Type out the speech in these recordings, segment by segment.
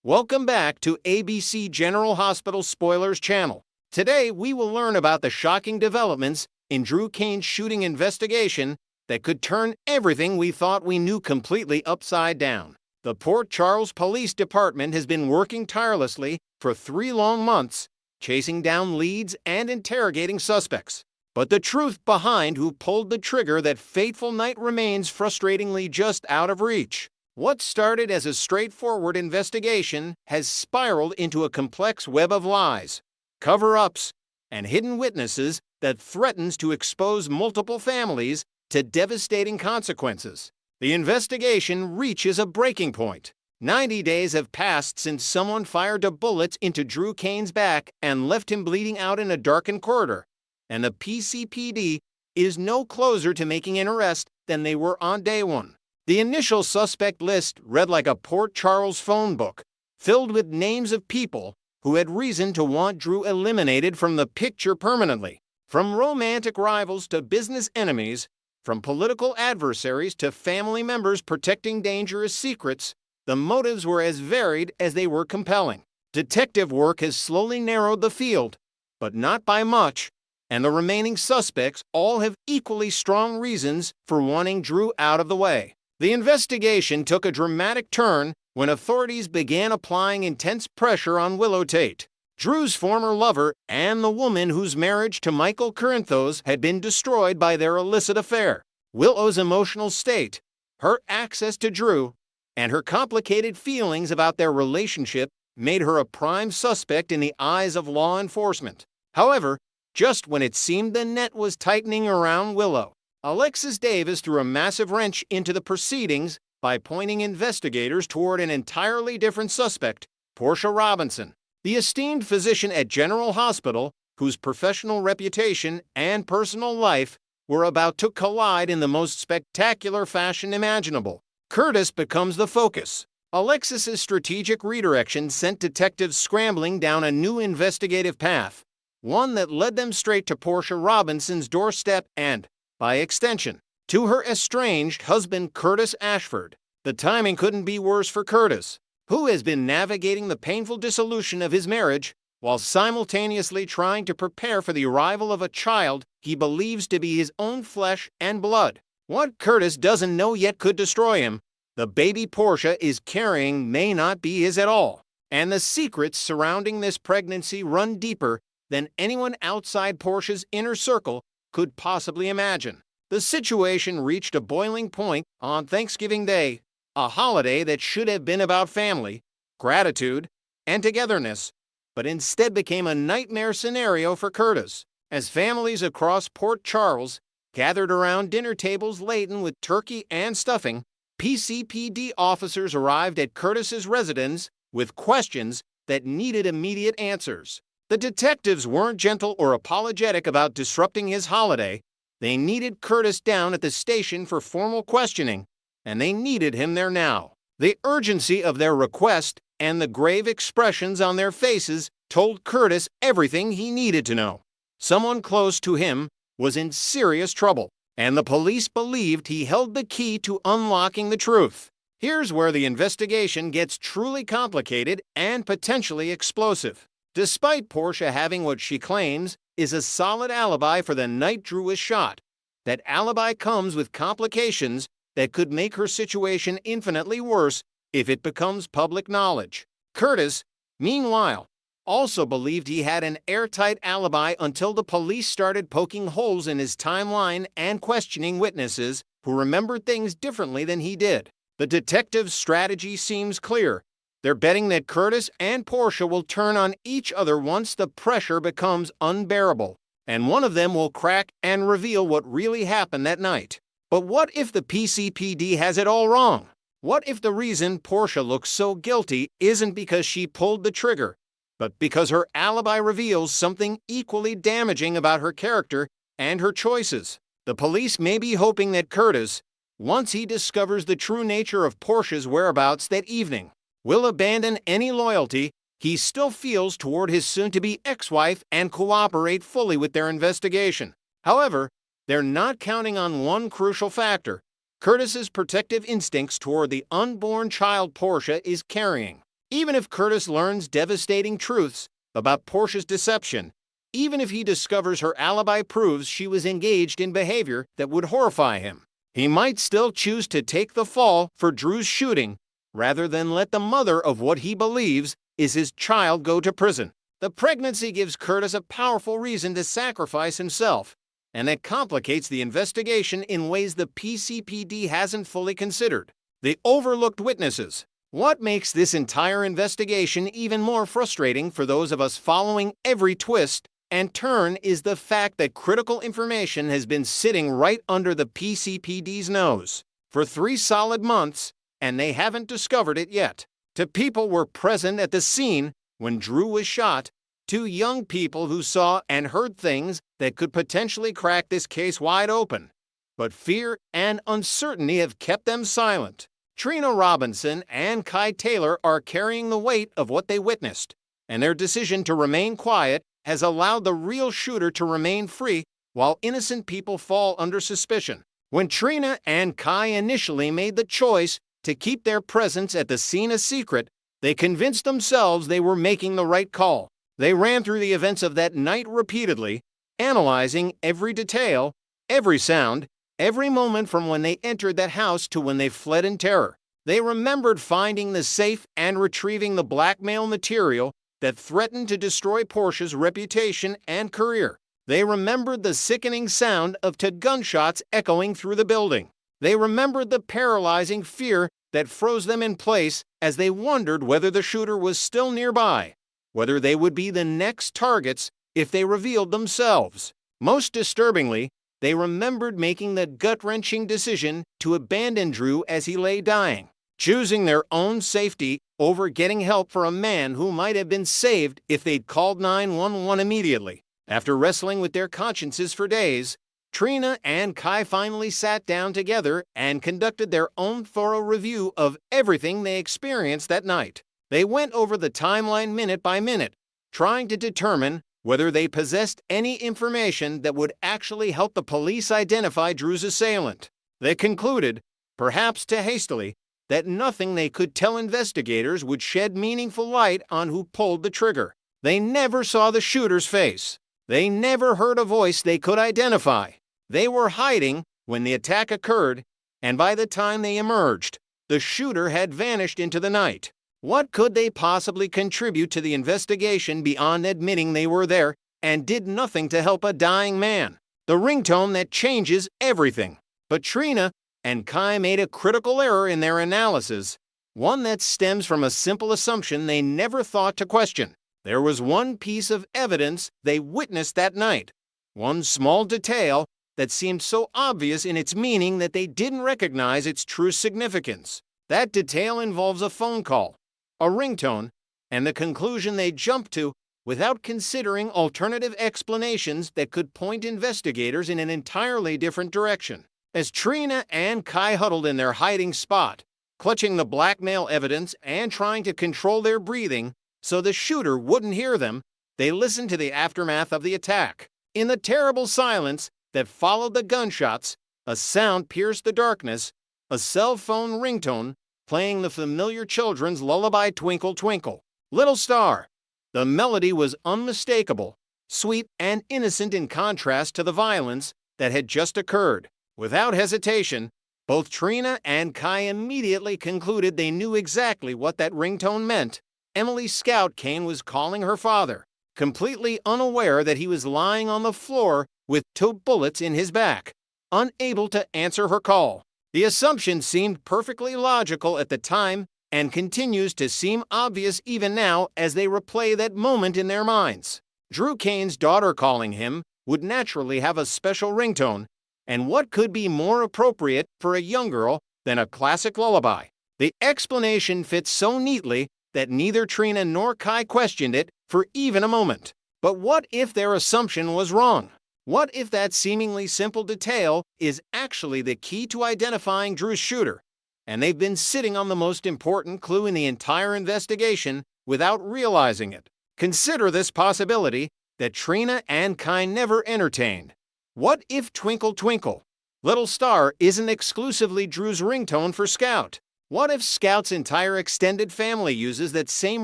Welcome back to ABC General Hospital Spoilers channel. Today, we will learn about the shocking developments in Drew Cain's shooting investigation that could turn everything we thought we knew completely upside down. The Port Charles Police Department has been working tirelessly for 3 long months, chasing down leads and interrogating suspects. But the truth behind who pulled the trigger that fateful night remains frustratingly just out of reach. What started as a straightforward investigation has spiraled into a complex web of lies, cover-ups, and hidden witnesses that threatens to expose multiple families to devastating consequences. The investigation reaches a breaking point. 90 days have passed since someone fired a bullet into Drew Cain's back and left him bleeding out in a darkened corridor, and the PCPD is no closer to making an arrest than they were on day one. The initial suspect list read like a Port Charles phone book, filled with names of people who had reason to want Drew eliminated from the picture permanently. From romantic rivals to business enemies, from political adversaries to family members protecting dangerous secrets, the motives were as varied as they were compelling. Detective work has slowly narrowed the field, but not by much, and the remaining suspects all have equally strong reasons for wanting Drew out of the way. The investigation took a dramatic turn when authorities began applying intense pressure on Willow Tate, Drew's former lover and the woman whose marriage to Michael Corinthos had been destroyed by their illicit affair. Willow's emotional state, her access to Drew, and her complicated feelings about their relationship made her a prime suspect in the eyes of law enforcement. However, just when it seemed the net was tightening around Willow, Alexis Davis threw a massive wrench into the proceedings by pointing investigators toward an entirely different suspect, Portia Robinson, the esteemed physician at General Hospital, whose professional reputation and personal life were about to collide in the most spectacular fashion imaginable. Curtis becomes the focus. Alexis's strategic redirection sent detectives scrambling down a new investigative path, one that led them straight to Portia Robinson's doorstep and, by extension, to her estranged husband Curtis Ashford. The timing couldn't be worse for Curtis, who has been navigating the painful dissolution of his marriage while simultaneously trying to prepare for the arrival of a child he believes to be his own flesh and blood. What Curtis doesn't know yet could destroy him. The baby Portia is carrying may not be his at all, and the secrets surrounding this pregnancy run deeper than anyone outside Portia's inner circle could possibly imagine. The situation reached a boiling point on Thanksgiving Day, a holiday that should have been about family, gratitude, and togetherness, but instead became a nightmare scenario for Curtis. As families across Port Charles gathered around dinner tables laden with turkey and stuffing, PCPD officers arrived at Curtis's residence with questions that needed immediate answers. The detectives weren't gentle or apologetic about disrupting his holiday. They needed Curtis down at the station for formal questioning, and they needed him there now. The urgency of their request and the grave expressions on their faces told Curtis everything he needed to know. Someone close to him was in serious trouble, and the police believed he held the key to unlocking the truth. Here's where the investigation gets truly complicated and potentially explosive. Despite Portia having what she claims is a solid alibi for the night Drew was shot, that alibi comes with complications that could make her situation infinitely worse if it becomes public knowledge. Curtis, meanwhile, also believed he had an airtight alibi until the police started poking holes in his timeline and questioning witnesses who remembered things differently than he did. The detective's strategy seems clear. They're betting that Curtis and Portia will turn on each other once the pressure becomes unbearable, and one of them will crack and reveal what really happened that night. But what if the PCPD has it all wrong? What if the reason Portia looks so guilty isn't because she pulled the trigger, but because her alibi reveals something equally damaging about her character and her choices? The police may be hoping that Curtis, once he discovers the true nature of Portia's whereabouts that evening, will abandon any loyalty he still feels toward his soon-to-be ex-wife and cooperate fully with their investigation. However, they're not counting on one crucial factor: Curtis's protective instincts toward the unborn child Portia is carrying. Even if Curtis learns devastating truths about Portia's deception, even if he discovers her alibi proves she was engaged in behavior that would horrify him, he might still choose to take the fall for Drew's shooting rather than let the mother of what he believes is his child go to prison. The pregnancy gives Curtis a powerful reason to sacrifice himself, and it complicates the investigation in ways the PCPD hasn't fully considered. The overlooked witnesses. What makes this entire investigation even more frustrating for those of us following every twist and turn is the fact that critical information has been sitting right under the PCPD's nose for 3 solid months, and they haven't discovered it yet. To people who were present at the scene when Drew was shot, to young people who saw and heard things that could potentially crack this case wide open. But fear and uncertainty have kept them silent. Trina Robinson and Kai Taylor are carrying the weight of what they witnessed, and their decision to remain quiet has allowed the real shooter to remain free while innocent people fall under suspicion. When Trina and Kai initially made the choice to keep their presence at the scene a secret, they convinced themselves they were making the right call. They ran through the events of that night repeatedly, analyzing every detail, every sound, every moment from when they entered that house to when they fled in terror. They remembered finding the safe and retrieving the blackmail material that threatened to destroy Portia's reputation and career. They remembered the sickening sound of gunshots echoing through the building. They remembered the paralyzing fear that froze them in place as they wondered whether the shooter was still nearby, whether they would be the next targets if they revealed themselves. Most disturbingly, they remembered making the gut-wrenching decision to abandon Drew as he lay dying, choosing their own safety over getting help for a man who might have been saved if they'd called 911 immediately. After wrestling with their consciences for days, Trina and Kai finally sat down together and conducted their own thorough review of everything they experienced that night. They went over the timeline minute by minute, trying to determine whether they possessed any information that would actually help the police identify Drew's assailant. They concluded, perhaps too hastily, that nothing they could tell investigators would shed meaningful light on who pulled the trigger. They never saw the shooter's face. They never heard a voice they could identify. They were hiding when the attack occurred, and by the time they emerged, the shooter had vanished into the night. What could they possibly contribute to the investigation beyond admitting they were there and did nothing to help a dying man? The ringtone that changes everything. But Trina and Kai made a critical error in their analysis, one that stems from a simple assumption they never thought to question. There was one piece of evidence they witnessed that night, one small detail that seemed so obvious in its meaning that they didn't recognize its true significance. That detail involves a phone call, a ringtone, and the conclusion they jumped to without considering alternative explanations that could point investigators in an entirely different direction. As Trina and Kai huddled in their hiding spot, clutching the blackmail evidence and trying to control their breathing so the shooter wouldn't hear them, they listened to the aftermath of the attack. In the terrible silence that followed the gunshots, a sound pierced the darkness, a cell phone ringtone playing the familiar children's lullaby Twinkle Twinkle, Little Star. The melody was unmistakable, sweet and innocent in contrast to the violence that had just occurred. Without hesitation, both Trina and Kai immediately concluded they knew exactly what that ringtone meant. Emily Scout Kane was calling her father, completely unaware that he was lying on the floor with 2 bullets in his back, unable to answer her call. The assumption seemed perfectly logical at the time and continues to seem obvious even now as they replay that moment in their minds. Drew Kane's daughter calling him would naturally have a special ringtone, and what could be more appropriate for a young girl than a classic lullaby? The explanation fits so neatly that neither Trina nor Kai questioned it for even a moment. But what if their assumption was wrong? What if that seemingly simple detail is actually the key to identifying Drew's shooter, and they've been sitting on the most important clue in the entire investigation without realizing it? Consider this possibility that Trina and Kai never entertained. What if Twinkle Twinkle, Little Star isn't exclusively Drew's ringtone for Scout? What if Scout's entire extended family uses that same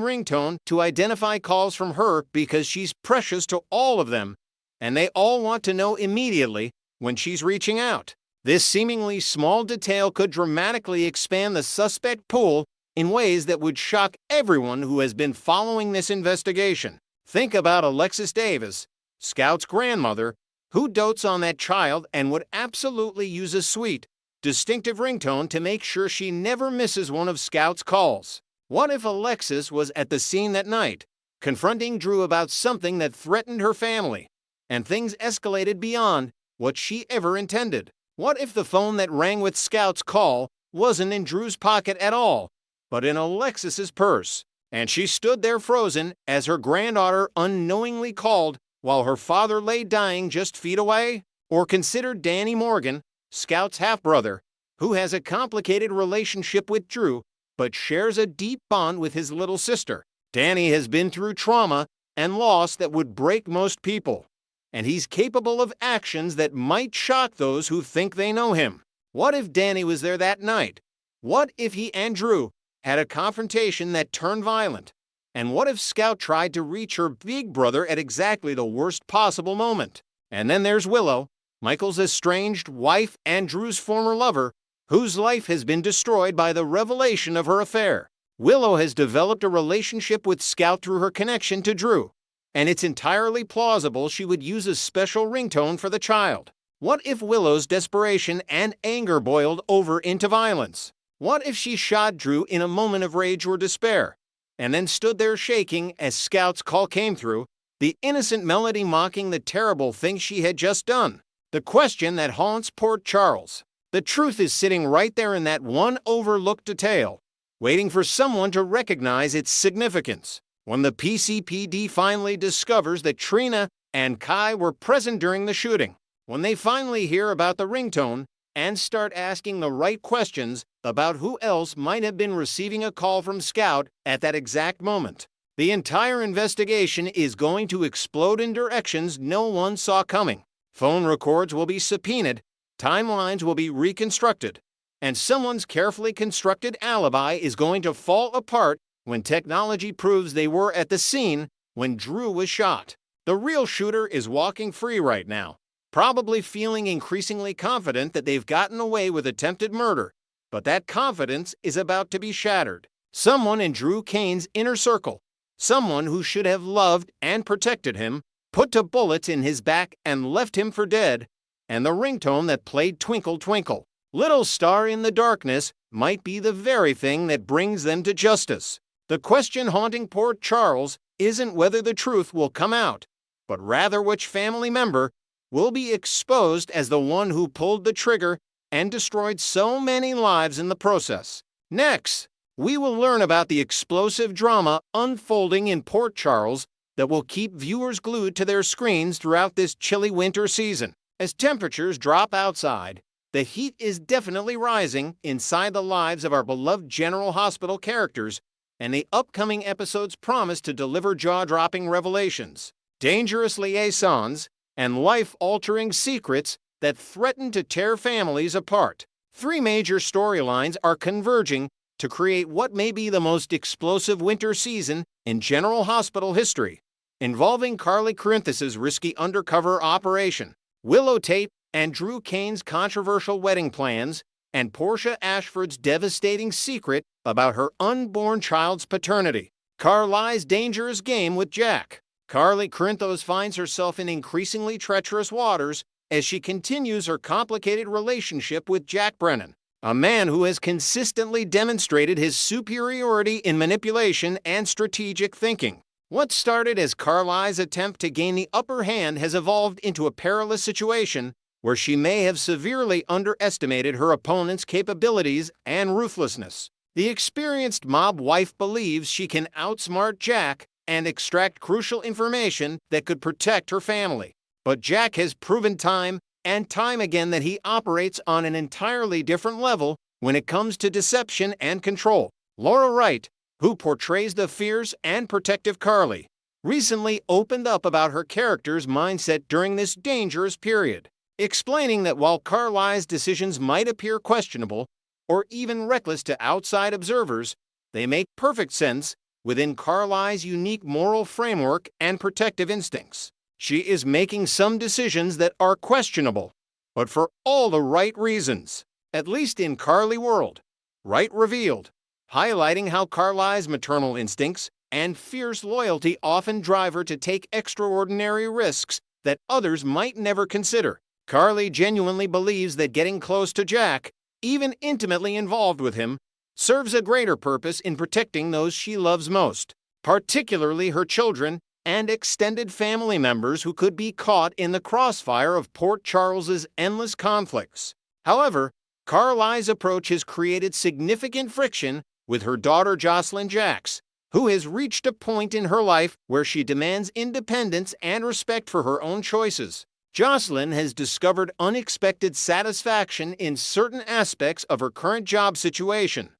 ringtone to identify calls from her because she's precious to all of them, and they all want to know immediately when she's reaching out? This seemingly small detail could dramatically expand the suspect pool in ways that would shock everyone who has been following this investigation. Think about Alexis Davis, Scout's grandmother, who dotes on that child and would absolutely use a sweet, distinctive ringtone to make sure she never misses one of Scout's calls. What if Alexis was at the scene that night, confronting Drew about something that threatened her family, and things escalated beyond what she ever intended? What if the phone that rang with Scout's call wasn't in Drew's pocket at all, but in Alexis's purse, and she stood there frozen as her granddaughter unknowingly called while her father lay dying just feet away? Or consider Danny Morgan, Scout's half-brother, who has a complicated relationship with Drew, but shares a deep bond with his little sister. Danny has been through trauma and loss that would break most people, and he's capable of actions that might shock those who think they know him. What if Danny was there that night? What if he and Drew had a confrontation that turned violent? And what if Scout tried to reach her big brother at exactly the worst possible moment? And then there's Willow, Michael's estranged wife and Drew's former lover, whose life has been destroyed by the revelation of her affair. Willow has developed a relationship with Scout through her connection to Drew, and it's entirely plausible she would use a special ringtone for the child. What if Willow's desperation and anger boiled over into violence? What if she shot Drew in a moment of rage or despair, and then stood there shaking as Scout's call came through, the innocent melody mocking the terrible thing she had just done? The question that haunts Port Charles. The truth is sitting right there in that one overlooked detail, waiting for someone to recognize its significance. When the PCPD finally discovers that Trina and Kai were present during the shooting, when they finally hear about the ringtone and start asking the right questions about who else might have been receiving a call from Scout at that exact moment, the entire investigation is going to explode in directions no one saw coming. Phone records will be subpoenaed, timelines will be reconstructed, and someone's carefully constructed alibi is going to fall apart when technology proves they were at the scene when Drew was shot. The real shooter is walking free right now, probably feeling increasingly confident that they've gotten away with attempted murder, but that confidence is about to be shattered. Someone in Drew Kane's inner circle, someone who should have loved and protected him, put two bullets in his back and left him for dead, and the ringtone that played Twinkle Twinkle, Little Star in the Darkness might be the very thing that brings them to justice. The question haunting Port Charles isn't whether the truth will come out, but rather which family member will be exposed as the one who pulled the trigger and destroyed so many lives in the process. Next, we will learn about the explosive drama unfolding in Port Charles that will keep viewers glued to their screens throughout this chilly winter season. As temperatures drop outside, the heat is definitely rising inside the lives of our beloved General Hospital characters, and the upcoming episodes promise to deliver jaw-dropping revelations, dangerous liaisons, and life-altering secrets that threaten to tear families apart. Three major storylines are converging to create what may be the most explosive winter season in General Hospital history, involving Carly Corinthus's risky undercover operation, Willow Tate and Drew Kane's controversial wedding plans, and Portia Ashford's devastating secret about her unborn child's paternity. Carly's dangerous game with Jack. Carly Corinthos finds herself in increasingly treacherous waters as she continues her complicated relationship with Jack Brennan, a man who has consistently demonstrated his superiority in manipulation and strategic thinking. What started as Carly's attempt to gain the upper hand has evolved into a perilous situation where she may have severely underestimated her opponent's capabilities and ruthlessness. The experienced mob wife believes she can outsmart Jack and extract crucial information that could protect her family. But Jack has proven time and time again that he operates on an entirely different level when it comes to deception and control. Laura Wright, who portrays the fierce and protective Carly, recently opened up about her character's mindset during this dangerous period, explaining that while Carly's decisions might appear questionable, or even reckless to outside observers, they make perfect sense within Carly's unique moral framework and protective instincts. She is making some decisions that are questionable, but for all the right reasons, at least in Carly world. Right revealed, highlighting how Carly's maternal instincts and fierce loyalty often drive her to take extraordinary risks that others might never consider. Carly genuinely believes that getting close to Jack, even intimately involved with him, serves a greater purpose in protecting those she loves most, particularly her children and extended family members who could be caught in the crossfire of Port Charles's endless conflicts. However, Carly's approach has created significant friction with her daughter Jocelyn Jacks, who has reached a point in her life where she demands independence and respect for her own choices. Jocelyn has discovered unexpected satisfaction in certain aspects of her current job situation,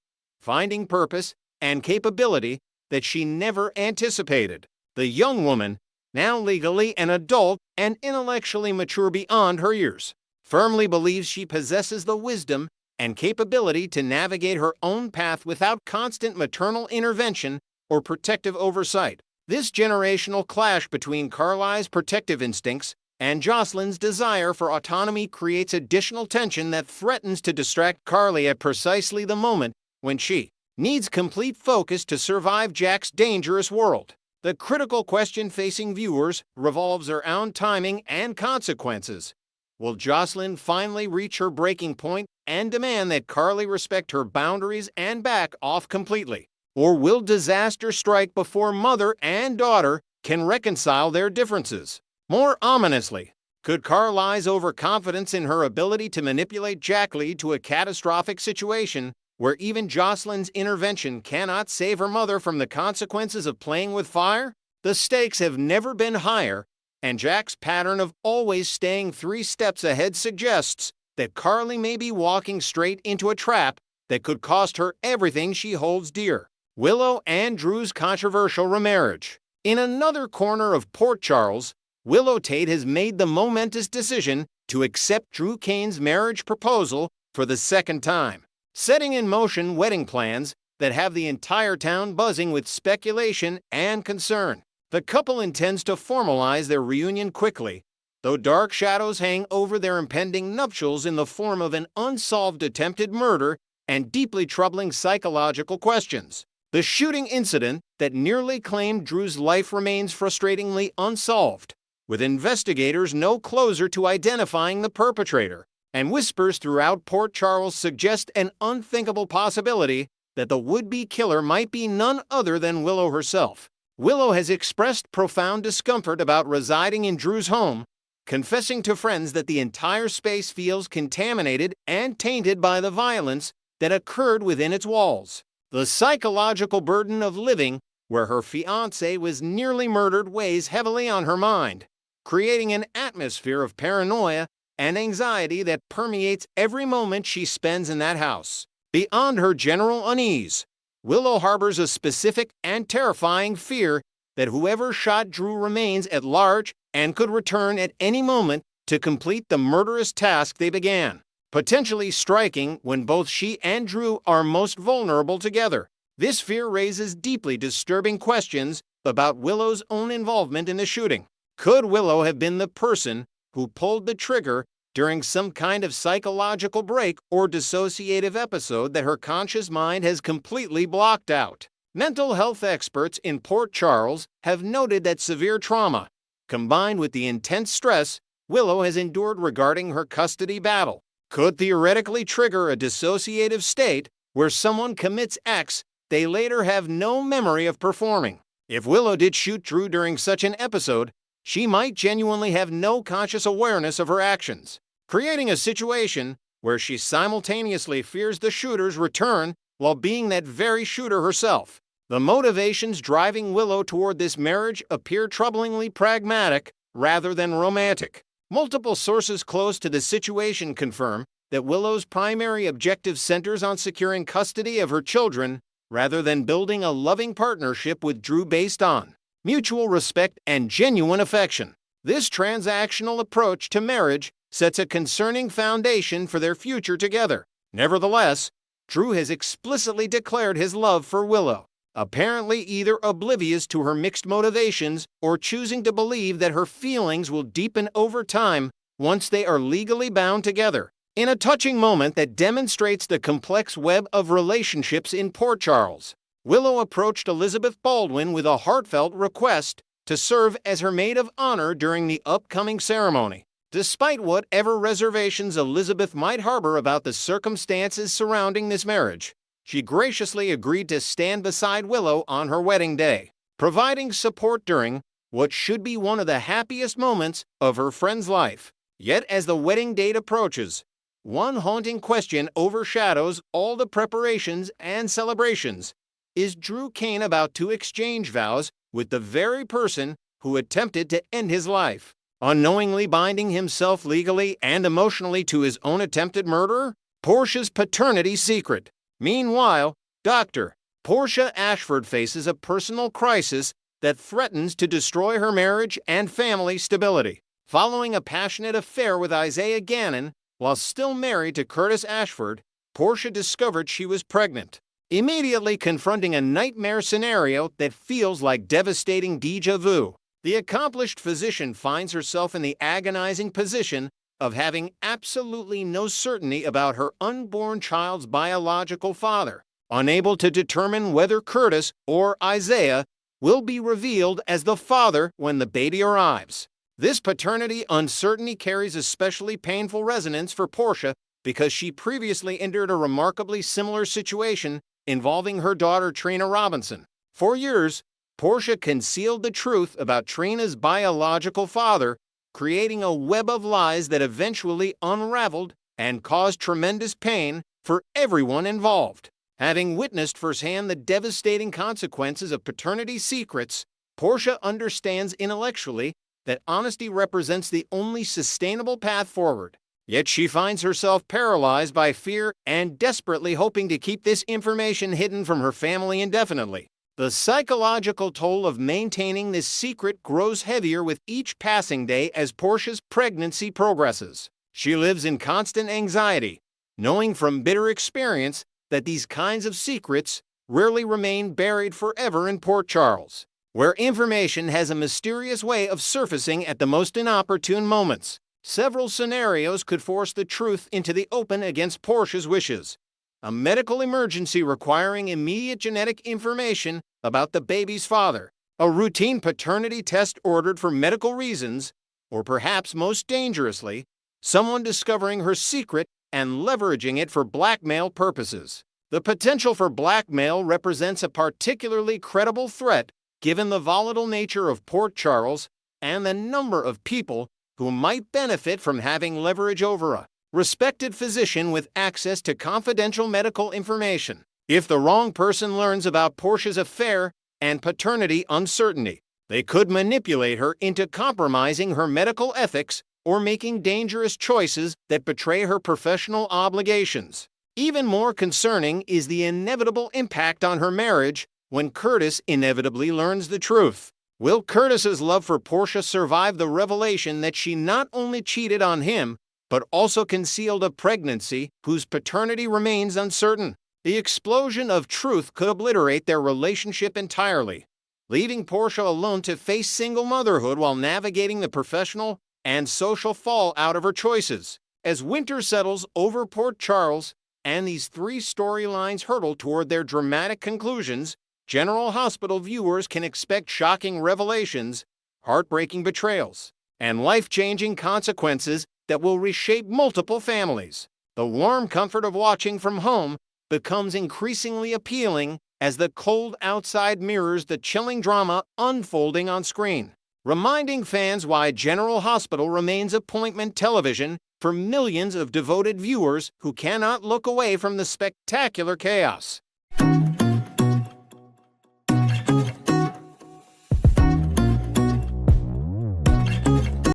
finding purpose and capability that she never anticipated. The young woman, now legally an adult and intellectually mature beyond her years, firmly believes she possesses the wisdom and capability to navigate her own path without constant maternal intervention or protective oversight. This generational clash between Carly's protective instincts and Jocelyn's desire for autonomy creates additional tension that threatens to distract Carly at precisely the moment when she needs complete focus to survive Jack's dangerous world. The critical question facing viewers revolves around timing and consequences. Will Jocelyn finally reach her breaking point and demand that Carly respect her boundaries and back off completely? Or will disaster strike before mother and daughter can reconcile their differences? More ominously, could Carly's overconfidence in her ability to manipulate Jack lead to a catastrophic situation where even Jocelyn's intervention cannot save her mother from the consequences of playing with fire? The stakes have never been higher, and Jack's pattern of always staying 3 steps ahead suggests that Carly may be walking straight into a trap that could cost her everything she holds dear. Willow and Drew's controversial remarriage. In another corner of Port Charles, Willow Tate has made the momentous decision to accept Drew Kane's marriage proposal for the second time, setting in motion wedding plans that have the entire town buzzing with speculation and concern. The couple intends to formalize their reunion quickly, though dark shadows hang over their impending nuptials in the form of an unsolved attempted murder and deeply troubling psychological questions. The shooting incident that nearly claimed Drew's life remains frustratingly unsolved, with investigators no closer to identifying the perpetrator, and whispers throughout Port Charles suggest an unthinkable possibility that the would-be killer might be none other than Willow herself. Willow has expressed profound discomfort about residing in Drew's home, confessing to friends that the entire space feels contaminated and tainted by the violence that occurred within its walls. The psychological burden of living where her fiancé was nearly murdered weighs heavily on her mind, creating an atmosphere of paranoia and anxiety that permeates every moment she spends in that house. Beyond her general unease, Willow harbors a specific and terrifying fear that whoever shot Drew remains at large and could return at any moment to complete the murderous task they began, potentially striking when both she and Drew are most vulnerable together. This fear raises deeply disturbing questions about Willow's own involvement in the shooting. Could Willow have been the person who pulled the trigger during some kind of psychological break or dissociative episode that her conscious mind has completely blocked out? Mental health experts in Port Charles have noted that severe trauma, combined with the intense stress Willow has endured regarding her custody battle, could theoretically trigger a dissociative state where someone commits acts they later have no memory of performing. If Willow did shoot Drew during such an episode, she might genuinely have no conscious awareness of her actions, creating a situation where she simultaneously fears the shooter's return while being that very shooter herself. The motivations driving Willow toward this marriage appear troublingly pragmatic rather than romantic. Multiple sources close to the situation confirm that Willow's primary objective centers on securing custody of her children rather than building a loving partnership with Drew based on mutual respect and genuine affection. This transactional approach to marriage sets a concerning foundation for their future together. Nevertheless, Drew has explicitly declared his love for Willow, apparently either oblivious to her mixed motivations or choosing to believe that her feelings will deepen over time once they are legally bound together. In a touching moment that demonstrates the complex web of relationships in Port Charles, Willow approached Elizabeth Baldwin with a heartfelt request to serve as her maid of honor during the upcoming ceremony. Despite whatever reservations Elizabeth might harbor about the circumstances surrounding this marriage, she graciously agreed to stand beside Willow on her wedding day, providing support during what should be one of the happiest moments of her friend's life. Yet as the wedding date approaches, one haunting question overshadows all the preparations and celebrations. Is Drew Kane about to exchange vows with the very person who attempted to end his life, unknowingly binding himself legally and emotionally to his own attempted murderer? Portia's paternity secret. Meanwhile, Dr. Portia Ashford faces a personal crisis that threatens to destroy her marriage and family stability. Following a passionate affair with Isaiah Gannon, while still married to Curtis Ashford, Portia discovered she was pregnant, immediately confronting a nightmare scenario that feels like devastating déjà vu. The accomplished physician finds herself in the agonizing position of having absolutely no certainty about her unborn child's biological father, unable to determine whether Curtis or Isaiah will be revealed as the father when the baby arrives. This paternity uncertainty carries especially painful resonance for Portia because she previously endured a remarkably similar situation involving her daughter Trina Robinson. For years, Portia concealed the truth about Trina's biological father, creating a web of lies that eventually unraveled and caused tremendous pain for everyone involved. Having witnessed firsthand the devastating consequences of paternity secrets, Portia understands intellectually that honesty represents the only sustainable path forward. Yet she finds herself paralyzed by fear and desperately hoping to keep this information hidden from her family indefinitely. The psychological toll of maintaining this secret grows heavier with each passing day as Portia's pregnancy progresses. She lives in constant anxiety, knowing from bitter experience that these kinds of secrets rarely remain buried forever in Port Charles, where information has a mysterious way of surfacing at the most inopportune moments. Several scenarios could force the truth into the open against Portia's wishes. A medical emergency requiring immediate genetic information about the baby's father, a routine paternity test ordered for medical reasons, or perhaps most dangerously, someone discovering her secret and leveraging it for blackmail purposes. The potential for blackmail represents a particularly credible threat given the volatile nature of Port Charles and the number of people who might benefit from having leverage over a respected physician with access to confidential medical information. If the wrong person learns about Portia's affair and paternity uncertainty, they could manipulate her into compromising her medical ethics or making dangerous choices that betray her professional obligations. Even more concerning is the inevitable impact on her marriage when Curtis inevitably learns the truth. Will Curtis's love for Portia survive the revelation that she not only cheated on him, but also concealed a pregnancy whose paternity remains uncertain? The explosion of truth could obliterate their relationship entirely, leaving Portia alone to face single motherhood while navigating the professional and social fallout of her choices. As winter settles over Port Charles and these three storylines hurtle toward their dramatic conclusions, General Hospital viewers can expect shocking revelations, heartbreaking betrayals, and life-changing consequences that will reshape multiple families. The warm comfort of watching from home becomes increasingly appealing as the cold outside mirrors the chilling drama unfolding on screen, reminding fans why General Hospital remains appointment television for millions of devoted viewers who cannot look away from the spectacular chaos.